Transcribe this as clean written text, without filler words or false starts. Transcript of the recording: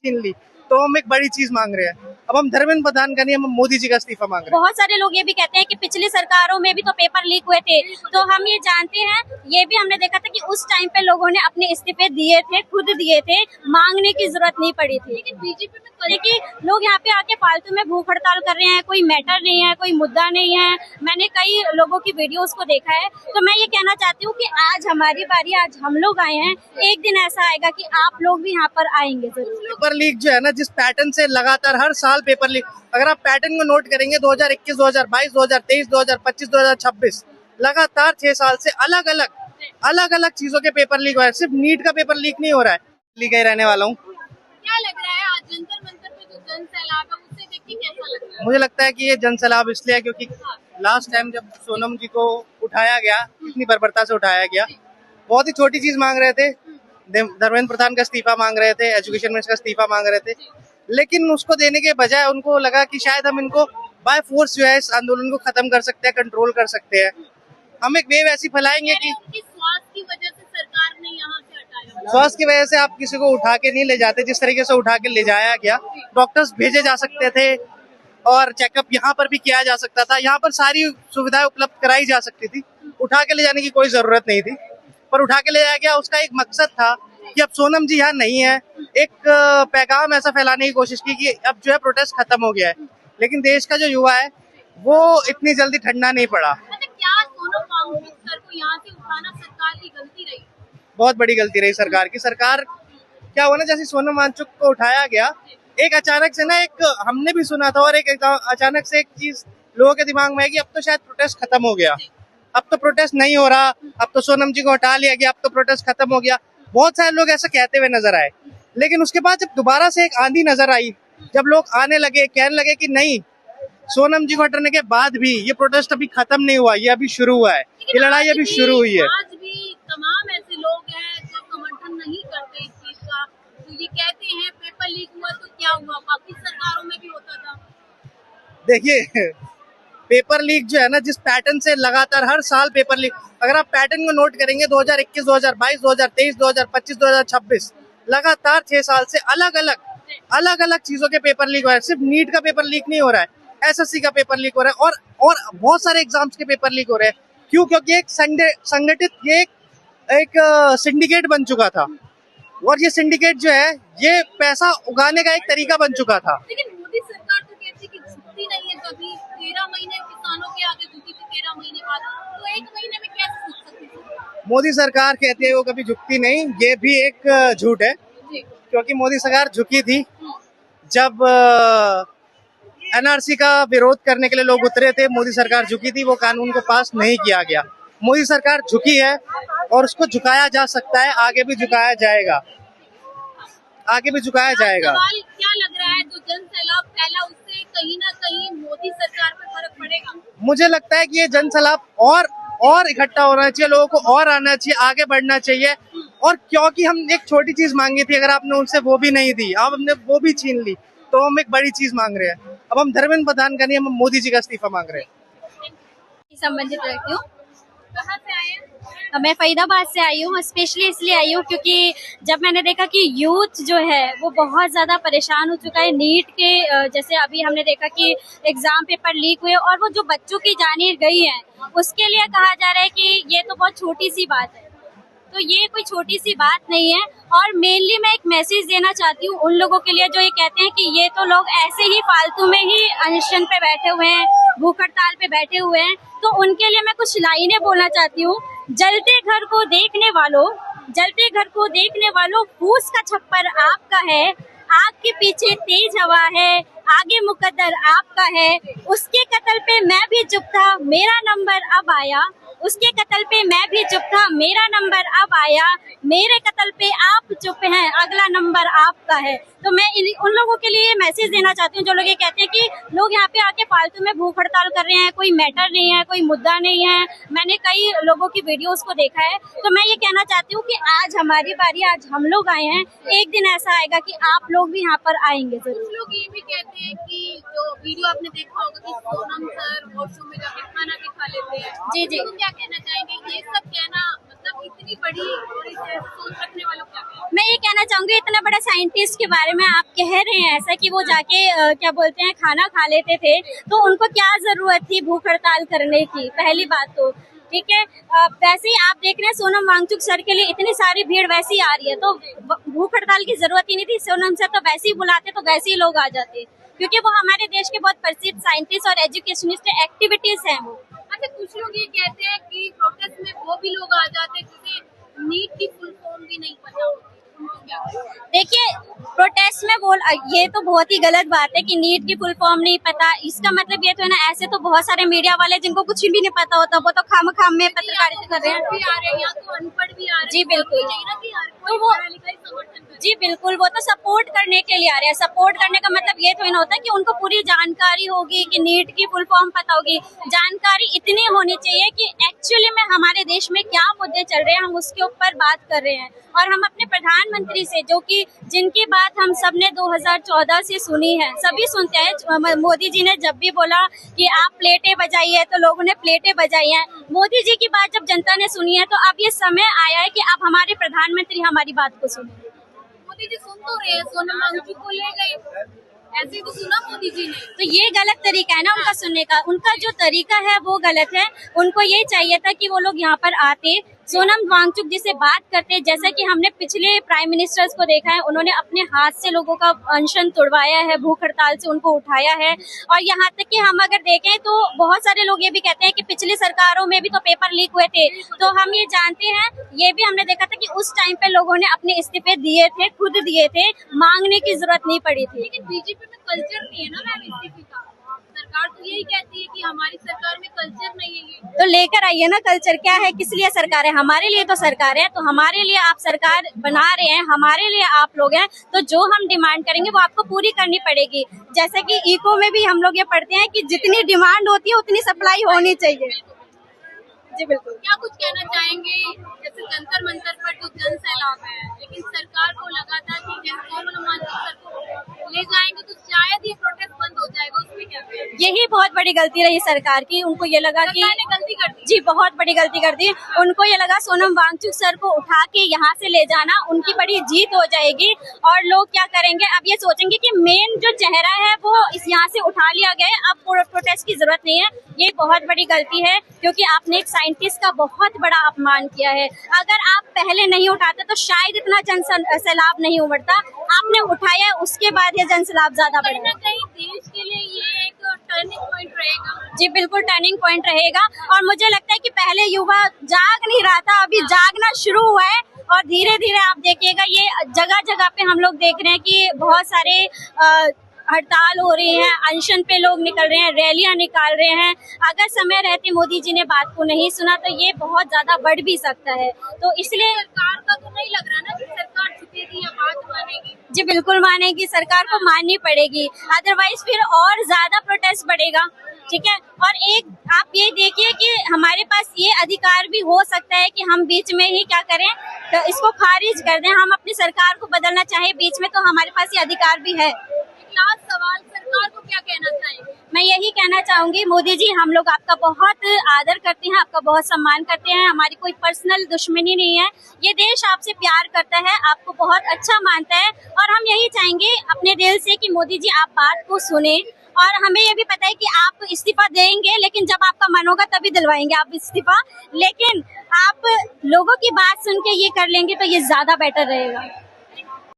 छीन ली, तो हम एक बड़ी चीज मांग रहे हैं। अब हम धर्मेंद्र प्रधान का नहीं, हम मोदी जी का इस्तीफा मांग रहे हैं। बहुत सारे लोग ये भी कहते हैं कि पिछली सरकारों में भी तो पेपर लीक हुए थे, तो हम ये जानते हैं, ये भी हमने देखा था कि उस टाइम पे लोगों ने अपने इस्तीफे दिए थे, खुद दिए थे, मांगने की जरूरत नहीं पड़ी थी। लेकिन बीजेपी में देखिए लोग यहाँ पे आके फालतू में भूख हड़ताल कर रहे हैं, कोई मैटर नहीं है, कोई मुद्दा नहीं है। मैंने कई लोगों की वीडियोस को देखा है, तो मैं ये कहना चाहती हूँ कि आज हमारी बारी, आज हम लोग आए हैं, एक दिन ऐसा आएगा कि आप लोग भी यहाँ पर आएंगे जरूर। पेपर लीक जो है ना, जिस पैटर्न से लगातार हर साल पेपर लीक, अगर आप पैटर्न को नोट करेंगे 2021, 2022, 2023, 2025, 2026, लगातार 6 साल से अलग अलग चीजों के पेपर लीक हो रहे हैं। सिर्फ नीट का पेपर लीक नहीं हो रहा है। लीक ही रहने वाला हूँ। क्या लग रहा है आज जंतर मंतर पे जो जन सैलाब है उससे देख के कैसा लग रहा है? मुझे लगता है कि ये जन सैलाब इसलिए है क्योंकि लास्ट टाइम जब सोनम जी को उठाया गया, इतनी बर्बरता से उठाया गया, बहुत ही छोटी चीज मांग रहे थे, धर्मेंद्र प्रधान का इस्तीफा मांग रहे थे, एजुकेशन मिनिस्टर का इस्तीफा मांग रहे थे, लेकिन उसको देने के बजाय उनको लगा कि शायद हम इनको बाय फोर्स जो है इस आंदोलन को खत्म कर सकते हैं, कंट्रोल कर सकते हैं। हम एक वेव ऐसी फैलाएंगे कि स्वास्थ्य की वजह से सरकार ने यहाँ से हटाया। स्वास्थ्य की वजह से आप किसी को उठा के नहीं ले जाते, जिस तरीके से उठा के ले जाया गया। डॉक्टर्स भेजे जा सकते थे और चेकअप यहाँ पर भी किया जा सकता था, यहाँ पर सारी सुविधाएं उपलब्ध कराई जा सकती थी, उठा के ले जाने की कोई जरूरत नहीं थी, पर उठा के ले जाया गया। उसका एक मकसद था कि अब सोनम जी यहाँ नहीं है, एक पैगाम ऐसा फैलाने की कोशिश की कि अब जो है प्रोटेस्ट खत्म हो गया है। लेकिन देश का जो युवा है वो इतनी जल्दी ठंडा नहीं पड़ा। क्या सोनम वांगचुक सर को यहाँ से उठाना सरकार की गलती रही? बहुत बड़ी गलती रही सरकार की। सरकार क्या हुआ ना, जैसे सोनम वांगचुक को उठाया गया, एक अचानक से ना, एक हमने भी सुना था और एक अचानक से एक चीज लोगों के दिमाग में है कि अब तो शायद प्रोटेस्ट खत्म हो गया, अब तो प्रोटेस्ट नहीं हो रहा, अब तो सोनम जी को हटा लिया गया, अब तो प्रोटेस्ट खत्म हो गया। बहुत सारे लोग ऐसा कहते हुए नजर आए, लेकिन उसके बाद जब दोबारा से एक आंधी नजर आई, जब लोग आने लगे, कहने लगे कि नहीं, सोनम जी को हटाने के बाद भी ये प्रोटेस्ट अभी खत्म नहीं हुआ, ये अभी शुरू हुआ है, ये लड़ाई अभी शुरू हुई है। आज भी तमाम ऐसे लोग हैं जो समर्थन नहीं करते इस चीज का, तो ये कहते हैं पेपर लीक हुआ तो क्या हुआ, बाकी सरकारों में भी होता था। देखिए पेपर लीक जो है ना, जिस पैटर्न से लगातार हर साल पेपर लीक, अगर आप पैटर्न को नोट करेंगे 2021, 2022, 2023, 2025, 2026, लगातार 6 साल से अलग अलग चीजों के पेपर लीक हो रहे हैं। सिर्फ नीट का पेपर लीक नहीं हो रहा है, एसएससी का पेपर लीक हो रहा है और बहुत सारे एग्जाम्स के पेपर लीक हो रहे हैं। क्यों? क्योंकि एक संगठित ये एक सिंडिकेट बन चुका था, और ये सिंडिकेट जो है ये पैसा उगाने का एक तरीका बन चुका था। लेकिन मोदी सरकार तो कहती कि झुकती नहीं है कभी, 13 महीने किसानों के आगे झुकी थी, 13 महीने बाद, तो एक महीने में कैसे झुक सकती थी? मोदी सरकार कहती है वो कभी झुकती नहीं, ये भी एक झूठ है, क्योंकि मोदी सरकार झुकी थी जब एनआरसी का विरोध करने के लिए लोग उतरे थे, मोदी सरकार झुकी थी, वो कानून को पास नहीं किया गया। मोदी सरकार झुकी है और उसको झुकाया जा सकता है, आगे भी झुकाया जाएगा, आगे भी झुकाया जाएगा। सवाल क्या लग रहा है, जो जन सैलाब फैला उससे कहीं ना कहीं मोदी सरकार पर फर्क पड़ेगा? मुझे लगता है कि ये जन सैलाब और इकट्ठा होना चाहिए, लोगों को और आना चाहिए, आगे बढ़ना चाहिए। और क्योंकि हम एक छोटी चीज मांगी थी, अगर आपने उनसे वो भी नहीं दी, अब हमने वो भी छीन ली, तो हम एक बड़ी चीज मांग रहे हैं। अब हम धर्मेंद्र प्रधान का नहीं, हम मोदी जी का इस्तीफा मांग रहे हैं। संबंधित रखती हूँ। कहाँ से आए हैं? मैं फरीदाबाद से आई हूँ, स्पेशली इसलिए आई हूँ क्योंकि जब मैंने देखा कि यूथ जो है वो बहुत ज़्यादा परेशान हो चुका है नीट के, जैसे अभी हमने देखा कि एग्ज़ाम पेपर लीक हुए और वो जो बच्चों की जानें गई हैं, उसके लिए कहा जा रहा है कि ये तो बहुत छोटी सी बात है। तो ये कोई छोटी सी बात नहीं है। और मेनली मैं एक मैसेज देना चाहती हूँ उन लोगों के लिए जो ये कहते हैं कि ये तो लोग ऐसे ही फालतू में ही अनशन पे बैठे हुए हैं, भूख हड़ताल पे बैठे हुए हैं। तो उनके लिए मैं कुछ लाइनें बोलना चाहती हूँ। जलते घर को देखने वालों, जलते घर को देखने वालों, फूस का छप्पर आपका है, आग के पीछे तेज हवा है, आगे मुकद्दर आपका है। उसके कत्ल पे मैं भी चुप था, मेरा नंबर अब आया। उसके कत्ल पे मैं भी चुप था, मेरा नंबर अब आया। मेरे कत्ल पे आप चुप हैं, अगला नंबर आपका है। तो मैं उन लोगों के लिए मैसेज देना चाहती हूँ जो लोग ये कहते हैं कि लोग यहाँ पे आके फालतू में भूख हड़ताल कर रहे हैं, कोई मैटर नहीं है, कोई मुद्दा नहीं है। मैंने कई लोगों की वीडियोस को देखा है, तो मैं ये कहना चाहती हूँ कि आज हमारी बारी, आज हम लोग आए हैं, एक दिन ऐसा आएगा कि आप लोग भी यहाँ पर आएंगे जरूर। लोग ये भी कहते हैं कि जो वीडियो आपने देखा होगा कि सोनम सर वॉशरूम में जाके खाना भी खा लेते हैं। जी जी, तो क्या कहना चाहेंगे? ये सब कहना मतलब इतनी बड़ी और इसे सोच रखने वालों को क्या कहेंगे? मैं ये कहना चाहूंगी, इतना बड़ा साइंटिस्ट के बारे में आप कह रहे हैं ऐसा कि वो जाके क्या बोलते हैं खाना खा लेते थे, तो उनको क्या जरूरत थी भूख हड़ताल करने की, पहली बात तो ठीक है। वैसे ही आप देख रहे हैं सोनम वांगचुक सर के लिए इतनी सारी भीड़ वैसे ही आ रही है, तो भूख हड़ताल की जरूरत ही नहीं थी। सोनम सर तो वैसे ही बुलाते तो वैसे ही लोग आ जाते, क्योंकि वो हमारे देश के बहुत प्रसिद्ध साइंटिस्ट और एजुकेशनिस्ट एक्टिविटीज हैं वो। अच्छा, कुछ लोग ये कहते हैं कि प्रोटेस्ट में वो भी लोग आ जाते हैं जिन्हें नीट की फुल फॉर्म भी नहीं पता होती। देखिए, प्रोटेस्ट में बोल ये तो बहुत ही गलत बात है कि नीट की फुल फॉर्म नहीं पता। इसका मतलब ये तो है ना, ऐसे तो बहुत सारे मीडिया वाले जिनको कुछ भी नहीं पता होता, वो तो खाम में पत्रकारिता कर रहे हैं। यहाँ तो अनपढ़ भी आ रहे हैं। जी बिल्कुल, तो वो समर्थन कर। जी बिल्कुल, वो तो सपोर्ट करने के लिए आ रहे हैं। सपोर्ट करने का मतलब ये तो नहीं होता कि उनको पूरी जानकारी होगी कि नीट की फुल फॉर्म पता होगी। जानकारी इतनी होनी चाहिए कि एक्चुअली में हमारे देश में क्या मुद्दे चल रहे हैं, हम उसके ऊपर बात कर रहे हैं। और हम अपने प्रधानमंत्री से, जो कि जिनकी बात हम सब ने 2014 से सुनी है, सभी सुनते हैं। मोदी जी ने जब भी बोला कि आप प्लेटें बजाइए, तो लोगों ने प्लेटें बजाई हैं। मोदी जी की बात जब जनता ने सुनी है, तो अब ये समय आया है कि अब हमारे प्रधानमंत्री हमारी बात को सुने। मोदी जी सुन तो रहे हैं, सोनम वांगचुक को ले गए, ऐसे ही तो सुना मोदी जी ने। तो ये गलत तरीका है ना उनका सुनने का। उनका जो तरीका है वो गलत है। उनको ये चाहिए था कि वो लोग यहाँ पर आते, सोनम वांगचुक जी से बात करते। जैसा कि हमने पिछले प्राइम मिनिस्टर्स को देखा है, उन्होंने अपने हाथ से लोगों का अनशन तोड़वाया है, भूख हड़ताल से उनको उठाया है। और यहाँ तक कि हम अगर देखें तो बहुत सारे लोग ये भी कहते हैं कि पिछली सरकारों में भी तो पेपर लीक हुए थे। तो हम ये जानते हैं, ये भी हमने देखा था कि उस टाइम पे लोगों ने अपने इस्तीफे दिए थे, खुद दिए थे, मांगने की जरूरत नहीं पड़ी थी। लेकिन बीजेपी में कल्चर नहीं है ना मैम इस्तीफे का। सरकार तो यही कहती है कि हमारी सरकार में कल्चर नहीं है। ये तो लेकर आइए ना कल्चर। क्या है, किस लिए सरकार है? हमारे लिए तो सरकार है। तो हमारे लिए आप सरकार बना रहे हैं, हमारे लिए आप लोग हैं, तो जो हम डिमांड करेंगे वो आपको पूरी करनी पड़ेगी। जैसे कि इको में भी हम लोग ये पढ़ते हैं कि जितनी डिमांड होती है उतनी सप्लाई होनी चाहिए। जी बिल्कुल। क्या कुछ कहना चाहेंगे? जैसे जंतर मंतर पर जो जन सैलाब है, लेकिन सरकार को लगा था कि जैसे सोनम वांगचुक सर को ले जाएंगे तो शायद ये प्रोटेस्ट बंद हो जाएगा, उसमें क्या कहेंगे? यही बहुत बड़ी गलती रही सरकार की। उनको ये लगा कि सरकार ने गलती कर दी। जी बहुत बड़ी गलती कर दी। उनको ये लगा सोनम वांगचुक सर को उठा के यहाँ से ले जाना उनकी बड़ी जीत हो जाएगी। और लोग क्या करेंगे, अब ये सोचेंगे कि मेन जो चेहरा है वो इस यहाँ से उठा लिया गया है, अब प्रोटेस्ट की जरूरत नहीं है। ये बहुत बड़ी गलती है, क्योंकि आपने एक साइंटिस्ट का बहुत बड़ा अपमान किया है। अगर आप पहले नहीं उठाते तो शायद इतना जन सैलाब नहीं उमड़ता। आपने उठाया, उसके बाद ये जन सैलाब ज्यादा कहीं बढ़ा। ना कहीं देश के लिए ये एक टर्निंग पॉइंट रहेगा। जी बिल्कुल टर्निंग पॉइंट रहेगा। और मुझे लगता है कि पहले युवा जाग नहीं रहा था, अभी जागना शुरू हुआ है। और धीरे धीरे आप देखिएगा, ये जगह जगह पे हम लोग देख रहे हैं कि बहुत सारे हड़ताल हो रही है, अनशन पे लोग निकल रहे हैं, रैलियां निकाल रहे हैं। अगर समय रहते मोदी जी ने बात को नहीं सुना तो ये बहुत ज्यादा बढ़ भी सकता है। तो इसलिए सरकार का तो नहीं लग रहा ना कि सरकार झुकेगी या बात मानेगी। जी बिल्कुल मानेगी, सरकार को माननी पड़ेगी, अदरवाइज फिर और ज्यादा प्रोटेस्ट बढ़ेगा। ठीक है। और एक आप ये देखिए कि हमारे पास ये अधिकार भी हो सकता है कि हम बीच में ही क्या करें, तो इसको खारिज कर दें। हम अपनी सरकार को बदलना चाहे बीच में, तो हमारे पास ये अधिकार भी है। लास्ट सवाल, सरकार को क्या कहना चाहिए? मैं यही कहना चाहूंगी, मोदी जी हम लोग आपका बहुत आदर करते हैं, आपका बहुत सम्मान करते हैं, हमारी कोई पर्सनल दुश्मनी नहीं है। ये देश आपसे प्यार करता है, आपको बहुत अच्छा मानता है। और हम यही चाहेंगे अपने दिल से कि मोदी जी आप बात को सुने। और हमें ये भी पता है कि आप इस्तीफा देंगे, लेकिन जब आपका मन होगा तभी दिलवाएंगे आप इस्तीफा। लेकिन आप लोगों की बात सुन के ये कर लेंगे तो ये ज्यादा बेटर रहेगा।